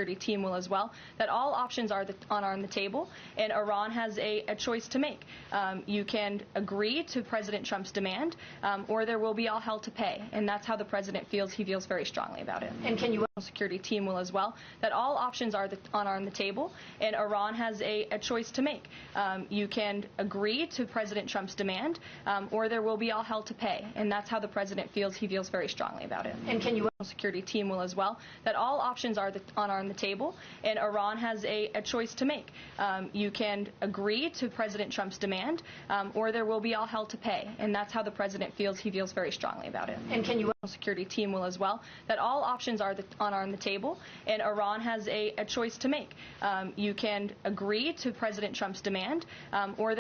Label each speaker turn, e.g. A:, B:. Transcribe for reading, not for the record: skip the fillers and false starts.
A: security team will as well, that all options are on the table, and Iran has a choice to make. You can agree to President Trump's demand, or there will be all hell to pay, and that's how the president feels. He feels very strongly about it.
B: And can you
A: security team will as well, that all options are on the table, and Iran has a choice to make. You can agree to President Trump's demand, or there will be all hell to pay, and that's how the president feels. He feels very strongly about it.
B: And can you
A: security team will as well, that all options are on the table, and Iran has a choice to make. You can agree to President Trump's demand, or there will be all hell to pay, and that's how the president feels. He feels very strongly about it.
B: And can you
A: security team will as well, that all options are on the table, and Iran has a choice to make. You can agree to President Trump's demand, or